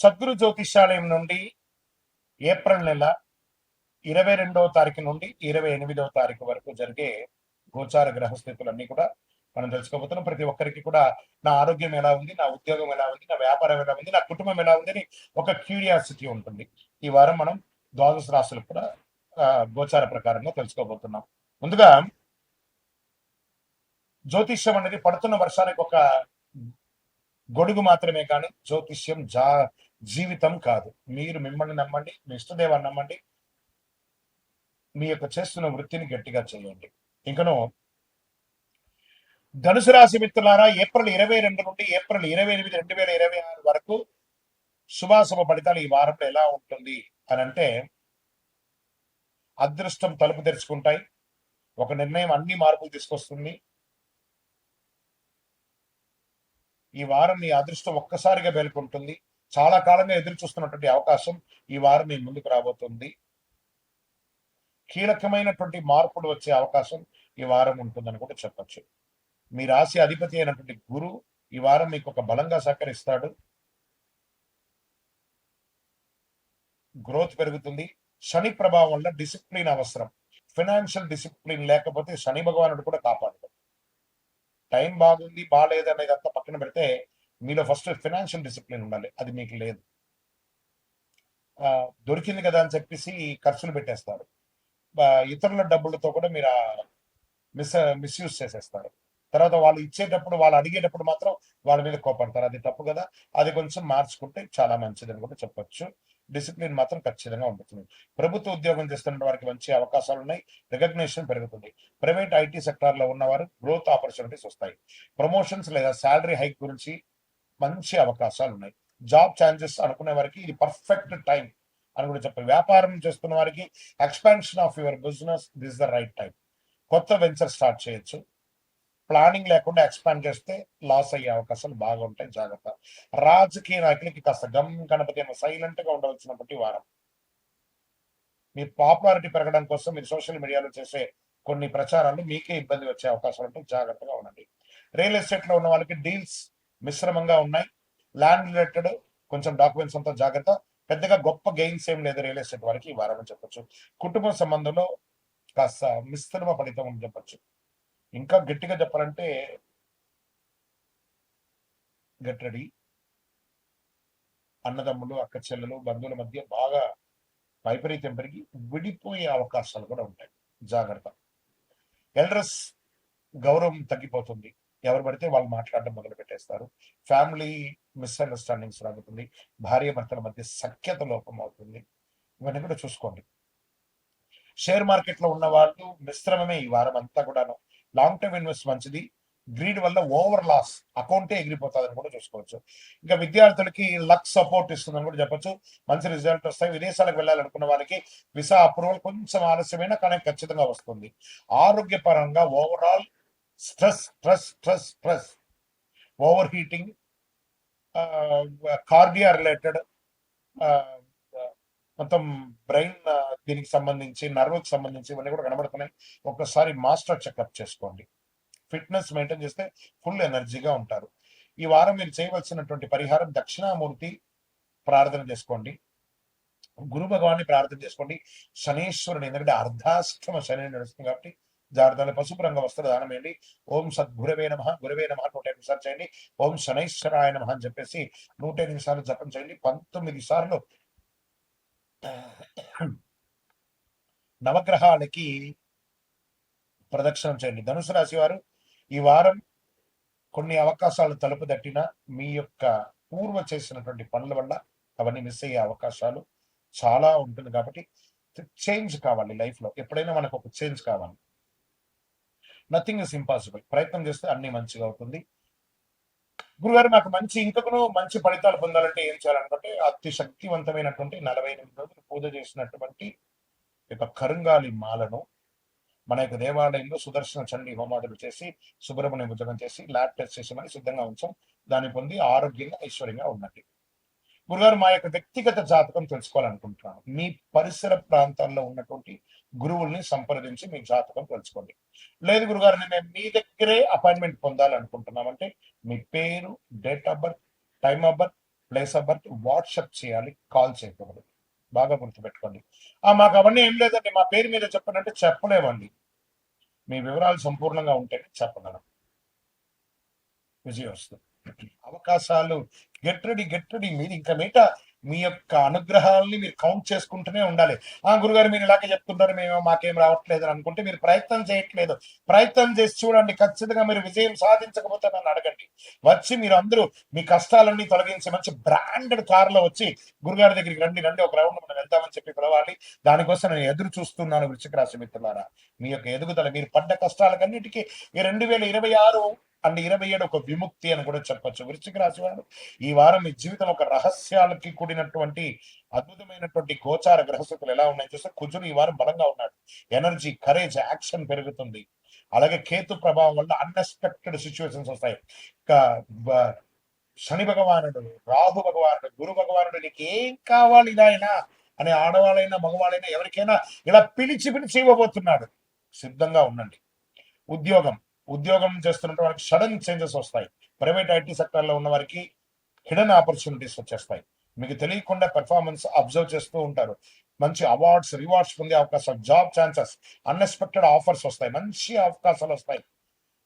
సద్గురు జ్యోతిష్యాలయం నుండి ఏప్రిల్ నెల 22వ తారీఖు నుండి 28వ తారీఖు వరకు జరిగే గోచార గ్రహస్థితులన్నీ కూడా మనం తెలుసుకోబోతున్నాం. ప్రతి ఒక్కరికి కూడా నా ఆరోగ్యం ఎలా ఉంది, నా ఉద్యోగం ఎలా ఉంది, నా వ్యాపారం ఎలా ఉంది, నా కుటుంబం ఎలా ఉంది అని ఒక క్యూరియాసిటీ ఉంటుంది. ఈ వారం మనం ద్వాదశ రాశులు కూడా గోచార ప్రకారంగా తెలుసుకోబోతున్నాం. ముందుగా జ్యోతిష్యం అనేది పడుతున్న వర్షానికి ఒక గొడుగు మాత్రమే కానీ జ్యోతిష్యం జీవితం కాదు. మీరు మిమ్మల్ని నమ్మండి, మీ ఇష్టదేవాన్ని నమ్మండి, మీ యొక్క చేస్తున్న వృత్తిని గట్టిగా చేయండి. ఇంకను ధనుసు రాశి మిత్రులారా, ఏప్రిల్ 22 నుండి ఏప్రిల్ 28, 2026 వరకు శుభాశుభ ఫలితాలు ఈ వారంలో ఎలా ఉంటుంది అని అంటే, అదృష్టం తలుపు తెరుచుకుంటాయి. ఒక నిర్ణయం అన్ని మార్పులు తీసుకొస్తుంది. ఈ వారం మీ అదృష్టం ఒక్కసారిగా మేల్కొంటుంది. చాలా కాలంగా ఎదురు చూస్తున్నటువంటి అవకాశం ఈ వారం మీ ముందుకు రాబోతుంది. కీలకమైనటువంటి మార్పులు వచ్చే అవకాశం ఈ వారం ఉంటుందని కూడా చెప్పచ్చు. మీ రాశి అధిపతి అయినటువంటి గురు ఈ వారం మీకు ఒక బలంగా సహకరిస్తాడు. గ్రోత్ పెరుగుతుంది. శని ప్రభావం వల్ల డిసిప్లిన్ అవసరం. ఫైనాన్షియల్ డిసిప్లిన్ లేకపోతే శని భగవానుడు కూడా కాపాడతాడు. టైం బాగుంది బాగాలేదు అనేది అంతా పక్కన పెడితే మీలో ఫస్ట్ ఫైనాన్షియల్ డిసిప్లిన్ ఉండాలి. అది మీకు లేదు. దొరికింది కదా అని చెప్పేసి ఖర్చులు పెట్టేస్తారు. ఇతరుల డబ్బులతో కూడా మీరు మిస్యూజ్ చేసేస్తారు. తర్వాత వాళ్ళు ఇచ్చేటప్పుడు, వాళ్ళు అడిగేటప్పుడు మాత్రం వాళ్ళ మీద కోపడతారు. అది తప్పు కదా. అది కొంచెం మార్చుకుంటే చాలా మంచిదని కూడా చెప్పొచ్చు. డిసిప్లిన్ మాత్రం ఖచ్చితంగా ఉంటుంది. ప్రభుత్వ ఉద్యోగం చేస్తున్న వారికి మంచి అవకాశాలు ఉన్నాయి. రికగ్నిషన్ పెరుగుతుంది. ప్రైవేట్ ఐటీ సెక్టార్ లో ఉన్నవారు గ్రోత్ ఆపర్చునిటీస్ వస్తాయి. ప్రమోషన్స్ లేదా శాలరీ హైక్ గురించి మంచి అవకాశాలు ఉన్నాయి. జాబ్ ఛాన్సెస్ అనుకునే వారికి ఇది పర్ఫెక్ట్ టైం అని కూడా చెప్పాలి. వ్యాపారం చేస్తున్న వారికి expansion of your business this the right time. కొత్త వెంచర్ స్టార్ట్ చేయొచ్చు. ప్లానింగ్ లేకుండా ఎక్స్పాండ్ చేస్తే లాస్ అయ్యే అవకాశాలు బాగా ఉంటాయి. జాగ్రత్త. రాజకీయ నాయకులకి కాస్త గమ్ గణపతి సైలెంట్ గా ఉండవలసినటువంటి వారం. మీ పాపులారిటీ పెరగడం కోసం మీరు సోషల్ మీడియాలో చేసే కొన్ని ప్రచారాలు మీకే ఇబ్బంది వచ్చే అవకాశాలు ఉంటాయి. జాగ్రత్తగా ఉండండి. రియల్ ఎస్టేట్ లో ఉన్న వాళ్ళకి డీల్స్ మిశ్రమంగా ఉన్నాయి. ల్యాండ్ రిలేటెడ్ కొంచెం డాక్యుమెంట్స్ అంతా జాగ్రత్త. పెద్దగా గొప్ప గెయిన్స్ ఏం లేదు రియల్ ఎస్టేట్ వారికి ఈ వారం అని చెప్పొచ్చు. కుటుంబ సంబంధంలో కాస్త మిశ్రమ ఫలితం అని చెప్పొచ్చు. ఇంకా గట్టిగా చెప్పాలంటే గట్టడి అన్నదమ్ములు, అక్క చెల్లెలు, బంధువుల మధ్య బాగా వైపరీత్యం పెరిగి విడిపోయే అవకాశాలు కూడా ఉంటాయి. జాగ్రత్త. ఎల్డర్స్ గౌరవం తగ్గిపోతుంది. ఎవరు పడితే వాళ్ళు మాట్లాడడం మొదలు పెట్టేస్తారు. ఫ్యామిలీ మిస్అండర్స్టాండింగ్స్ రాబోతుంది. భార్య భర్తల మధ్య సఖ్యత లోపం అవుతుంది. ఇవన్నీ కూడా చూసుకోండి. షేర్ మార్కెట్ లో ఉన్న వాళ్ళు మిశ్రమమే ఈ వారం అంతా కూడాను. లాంగ్ టర్మ్ ఇన్వెస్ట్ మంచిది. గ్రీడ్ వల్ల ఓవర్ లాస్ అకౌంటే ఎగిరిపోతుందని కూడా చూసుకోవచ్చు. ఇంకా విద్యార్థులకి లక్ సపోర్ట్ ఇస్తుందని కూడా చెప్పొచ్చు. మంచి రిజల్ట్ వస్తాయి. విదేశాలకు వెళ్ళాలనుకున్న వారికి వీసా అప్రూవల్ కొంచెం ఆలస్యమైన కానీ ఖచ్చితంగా వస్తుంది. ఆరోగ్యపరంగా overall stress stress stress stress, over heating, cardio related, మొత్తం బ్రెయిన్ దీనికి సంబంధించి, నర్వ్కి సంబంధించి ఇవన్నీ కూడా కనబడుతున్నాయి. ఒక్కసారి మాస్టర్ చెకప్ చేసుకోండి. ఫిట్నెస్ మెయింటైన్ చేస్తే ఫుల్ ఎనర్జీగా ఉంటారు. ఈ వారం మీరు చేయవలసినటువంటి పరిహారం దక్షిణామూర్తి ప్రార్థన చేసుకోండి. గురు భగవాన్ని ప్రార్థన చేసుకోండి. శనేశ్వరుని, ఎందుకంటే అర్ధాష్టమ శని నడుస్తుంది కాబట్టి జాగ్రత్తలు. పసుపు రంగ వస్త్ర దానం వేయండి. ఓం సద్గురవే నమః, గురవే నమః 108 సార్లు చేయండి. ఓం శనైశ్వరాయ నమః అని చెప్పేసి 108 సార్లు జపం చేయండి. 19 సార్లు నవగ్రహాలకి ప్రదక్షిణం చేయండి. ధనుసు రాశి వారు ఈ వారం కొన్ని అవకాశాలు తలుపు తట్టిన మీ యొక్క పూర్వ చేసినటువంటి పనుల వల్ల అవన్నీ మిస్ అయ్యే అవకాశాలు చాలా ఉంటుంది. కాబట్టి చేంజ్ కావాలి లైఫ్ లో. ఎప్పుడైనా మనకు ఒక చేంజ్ కావాలి. Nothing is impossible. ప్రయత్నం చేస్తే అన్ని మంచిగా అవుతుంది. గురుగారు నాకు ఇంకను మంచి ఫలితాలు పొందాలంటే ఏం చేయాలనుకుంటే, అతి శక్తివంతమైనటువంటి 48 రోజులు పూజ చేసినటువంటి యొక్క కరుంగాలి మాలను మన యొక్క దేవాలయంలో సుదర్శన చండీ హోమాదులు చేసి, సుబ్రహ్మణ్య ఉద్యోగం చేసి, ల్యాబ్ టెస్ట్ చేసి మరి సిద్ధంగా ఉంచాం. దాన్ని పొంది ఆరోగ్యంగా ఐశ్వర్యంగా ఉండండి. గురుగారు మా యొక్క వ్యక్తిగత జాతకం తెలుసుకోవాలనుకుంటున్నాను. మీ పరిసర ప్రాంతాల్లో ఉన్నటువంటి గురువుల్ని సంప్రదించి మీ జాతకం తెలుసుకోండి. లేదు గురుగారు నేను మీ దగ్గరే అపాయింట్మెంట్ పొందాలనుకుంటున్నామంటే మీ పేరు, date of birth, time of birth, place of birth WhatsApp చేయాలి, కాల్ చేయకూడదు. బాగా గుర్తుపెట్టుకోండి. మాకు అవన్నీ ఏం లేదండి, మా పేరు మీద చెప్పనంటే చెప్పలేమండి. మీ వివరాలు సంపూర్ణంగా ఉంటేనే చెప్పగలం. విజయవస్తు. అవకాశాలు గెట్ రెడీ. మీరు ఇంకా మీట మీ యొక్క అనుగ్రహాలని మీరు కౌంట్ చేసుకుంటూనే ఉండాలి. గురుగారు మీరు ఇలాగే చెప్తుంటారు, మేము మాకేం రావట్లేదు అని అనుకుంటే మీరు ప్రయత్నం చేయట్లేదు. ప్రయత్నం చేసి చూడండి, ఖచ్చితంగా మీరు విజయం సాధించకపోతే నన్ను అడగండి. వచ్చి మీరు అందరూ మీ కష్టాలన్నీ తొలగించి మంచి బ్రాండెడ్ కార్లో వచ్చి గురుగారి దగ్గరికి రండి, ఒక రౌండ్ మనం వెళ్తామని చెప్పి పిలవాలి. దానికోసం నేను ఎదురు చూస్తున్నాను. వృశ్చిక రాశి మిత్రులారా, మీ యొక్క ఎదుగుదల, మీరు పడ్డ కష్టాలకన్నిటికీ ఈ 2026 అండ్ 27 ఒక విముక్తి అని కూడా చెప్పొచ్చు. వృశ్చిక రాశి వారు ఈ వారం మీ జీవితం ఒక రహస్యాలకి కూడినటువంటి అద్భుతమైనటువంటి గోచార గ్రహస్థితులు ఎలా ఉన్నాయి చూస్తే, కుజుడు ఈ వారం బలంగా ఉన్నాడు. ఎనర్జీ, కరేజ్, యాక్షన్ పెరుగుతుంది. అలాగే కేతు ప్రభావం వల్ల అన్ఎక్స్పెక్టెడ్ సిచ్యువేషన్స్ వస్తాయి. శని భగవానుడు, రాహు భగవానుడు, గురు భగవానుడు నీకు ఏం కావాలి నాయనా అనే ఆడవాళ్ళైనా మగవాళ్ళైనా ఎవరికైనా ఇలా పిలిచి ఇవ్వబోతున్నాడు. సిద్ధంగా ఉండండి. ఉద్యోగం చేస్తున్న వారికి సడన్ చేంజెస్ వస్తాయి. ప్రైవేట్ ఐటీ సెక్టర్ లో ఉన్న వారికి హిడెన్ ఆపర్చునిటీస్ వచ్చేస్తాయి. మీకు తెలియకుండా పెర్ఫార్మెన్స్ అబ్జర్వ్ చేస్తూ ఉంటారు. మంచి అవార్డ్స్, రివార్డ్స్ పొందే అవకాశాలు, జాబ్ ఛాన్సెస్, అన్ఎక్స్పెక్టెడ్ ఆఫర్స్ వస్తాయి. మంచి అవకాశాలు వస్తాయి.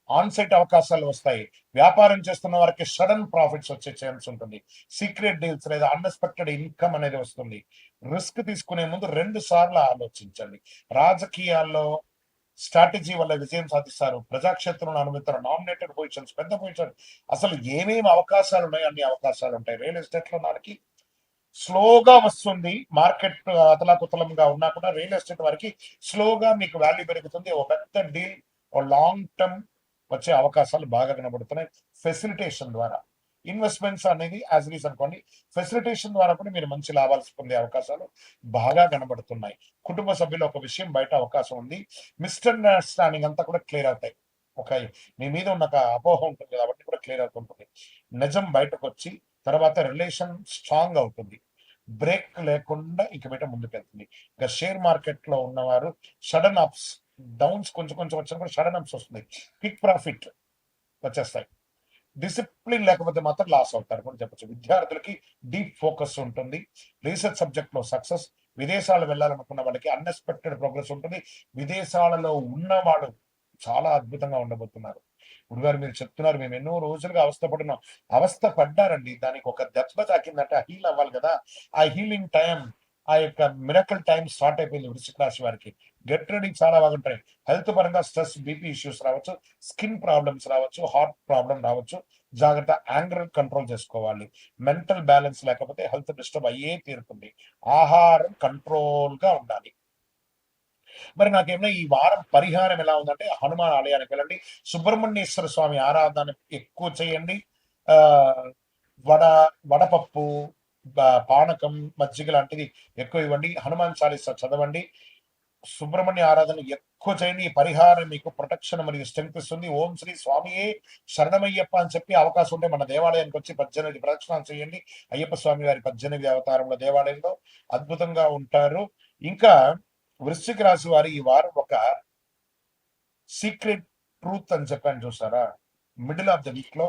ఆన్సైట్ అవకాశాలు వస్తాయి. వ్యాపారం చేస్తున్న వారికి సడన్ ప్రాఫిట్స్ వచ్చే ఛాన్స్ ఉంటుంది. సీక్రెట్ డీల్స్ లేదా అన్ఎక్స్పెక్టెడ్ ఇన్కమ్ అనేది వస్తుంది. రిస్క్ తీసుకునే ముందు 2 సార్లు ఆలోచించండి. రాజకీయాల్లో స్ట్రాటజీ వల్ల విజయం సాధిస్తారు. ప్రజాక్షేత్రంలో అనుమతిస్తారు. నామినేటెడ్ పొజిషన్స్, పెద్ద పొజిషన్, అసలు ఏమేమి అవకాశాలు ఉన్నాయి అన్ని అవకాశాలు ఉంటాయి. రియల్ ఎస్టేట్ లో నాకి స్లోగా వస్తుంది. మార్కెట్ అతలాకుతలంగా ఉన్నా కూడా రియల్ ఎస్టేట్ వారికి స్లోగా మీకు వాల్యూ పెరుగుతుంది. ఒక పెద్ద డీల్, ఒక లాంగ్ టర్మ్ వచ్చే అవకాశాలు బాగా కనబడుతున్నాయి. ఫెసిలిటేషన్ ద్వారా ఇన్వెస్ట్మెంట్స్ అనేది యాజ్ రీస్ అనుకోండి, ఫెసిలిటేషన్ ద్వారా కూడా మీరు మంచి లాభాలు పొందే అవకాశాలు బాగా కనబడుతున్నాయి. కుటుంబ సభ్యులు ఒక విషయం బయట అవకాశం ఉంది. మిస్అండర్స్టాండింగ్ అంతా కూడా క్లియర్ అవుతాయి. ఒక మీ మీద ఉన్న ఒక అపోహ ఉంటుంది కాబట్టి కూడా క్లియర్ అవుతుంటుంది. నిజం బయటకు వచ్చి తర్వాత రిలేషన్ స్ట్రాంగ్ అవుతుంది. బ్రేక్ లేకుండా ఇక బయట ముందుకెళ్తుంది. ఇక షేర్ మార్కెట్ లో ఉన్నవారు సడన్ అప్స్, డౌన్స్ కొంచెం వచ్చినా కూడా సడన్ అప్స్ వస్తుంది. క్విక్ ప్రాఫిట్ వచ్చేస్తాయి. డిసిప్లిన్ లేకపోతే మాత్రం లాస్ అవుతారు కూడా చెప్పచ్చు. విద్యార్థులకి డీప్ ఫోకస్ ఉంటుంది. రీసెర్చ్ సబ్జెక్ట్ లో సక్సెస్. విదేశాలు వెళ్ళాలనుకున్న వాళ్ళకి అన్ఎక్స్పెక్టెడ్ ప్రోగ్రెస్ ఉంటుంది. విదేశాలలో ఉన్నవాడు చాలా అద్భుతంగా ఉండబోతున్నారు. గురుగారు మీరు చెప్తున్నారు, మేము ఎన్నో రోజులుగా అవస్థ పడ్డారండి. దానికి ఒక దెబ్బ తాకిందంటే హీల్ అవ్వాలి కదా. ఆ హీలింగ్ టైం, ఆ యొక్క మిరకల్ టైం స్టార్ట్ అయిపోయింది వృశ్చిక రాశి వారికి. గెట్ రెడీ చాలా బాగుంటాయి. హెల్త్ పరంగా స్ట్రెస్, బీపీ ఇష్యూస్ రావచ్చు, స్కిన్ ప్రాబ్లమ్స్ రావచ్చు, హార్ట్ ప్రాబ్లం రావచ్చు. జాగ్రత్త. యాంగర్ కంట్రోల్ చేసుకోవాలి. మెంటల్ బ్యాలెన్స్ లేకపోతే హెల్త్ డిస్టర్బ్ అయ్యే తీరుతుంది. ఆహారం కంట్రోల్ గా ఉండాలి. మరి నాకేమైనా ఈ వారం పరిహారం ఎలా ఉందంటే, హనుమాన్ ఆలయానికి వెళ్ళండి. సుబ్రహ్మణ్యేశ్వర స్వామి ఆరాధన ఎక్కువ చేయండి. ఆ వడ వడపప్పు, పానకం, మజ్జిగ లాంటిది ఎక్కువ ఇవ్వండి. హనుమాన్ చాలీసా చదవండి. సుబ్రహ్మణ్య ఆరాధన ఎక్కువ చేయండి. ఈ పరిహారం మీకు ప్రొటెక్షన్ మరియు స్ట్రెంగ్త్ ఇస్తుంది. ఓం శ్రీ స్వామియే శరణమయ్యప్ప అని చెప్పి అవకాశం ఉంటే మన దేవాలయానికి వచ్చి 18 ప్రదక్షిణాలు చేయండి. అయ్యప్ప స్వామి వారి 18 అవతారంలో దేవాలయంలో అద్భుతంగా ఉంటారు. ఇంకా వృశ్చిక రాశి వారి ఈ వారం ఒక సీక్రెట్ ట్రూత్ అని చెప్పాను చూసారా, మిడిల్ ఆఫ్ ద వీక్ లో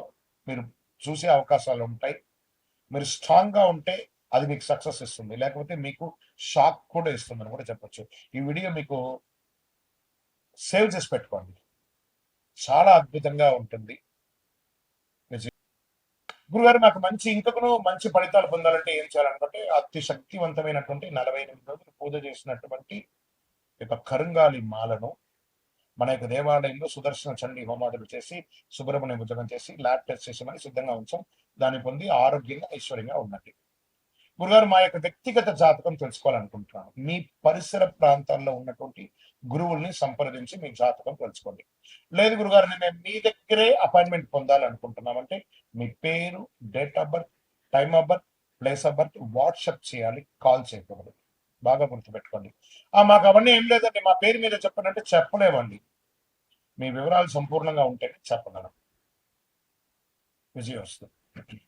మీరు చూసే అవకాశాలు ఉంటాయి. మీరు స్ట్రాంగ్ గా ఉంటే అది మీకు సక్సెస్ ఇస్తుంది, లేకపోతే మీకు షాక్ కూడా ఇస్తుంది అని కూడా చెప్పొచ్చు. ఈ వీడియో మీకు సేవ్ చేసి పెట్టుకోండి, చాలా అద్భుతంగా ఉంటుంది. గురుగారు నాకు ఇంకను మంచి ఫలితాలు పొందాలంటే ఏం చేయాలనుకుంటే, అతి శక్తివంతమైనటువంటి 48 రోజులు పూజ చేసినటువంటి యొక్క కరుంగాలి మాలను మన యొక్క దేవాలయంలో సుదర్శన చండీ హోమాదులు చేసి, సుబ్రహ్మణ్య భుజగం చేసి, ల్యాబ్ టెస్ట్ చేసి మరి సిద్ధంగా ఉంచాం. దాన్ని పొంది ఆరోగ్యంగా ఐశ్వర్యంగా ఉండండి. గురుగారు మా యొక్క వ్యక్తిగత జాతకం తెలుసుకోవాలనుకుంటున్నాను. మీ పరిసర ప్రాంతాల్లో ఉన్నటువంటి గురువుల్ని సంప్రదించి మీ జాతకం తెలుసుకోండి. లేదు గురుగారు నేను మీ దగ్గరే అపాయింట్మెంట్ పొందాలనుకుంటున్నామంటే మీ పేరు, date of birth, time of birth, place of birth WhatsApp చేయాలి, కాల్ చేయకూడదు. బాగా గుర్తుపెట్టుకోండి. మాకు అవన్నీ ఏం లేదండి, మా పేరు మీద చెప్పనంటే చెప్పలేమండి. మీ వివరాలు సంపూర్ణంగా ఉంటేనే చెప్పగలం. విజయవస్తు.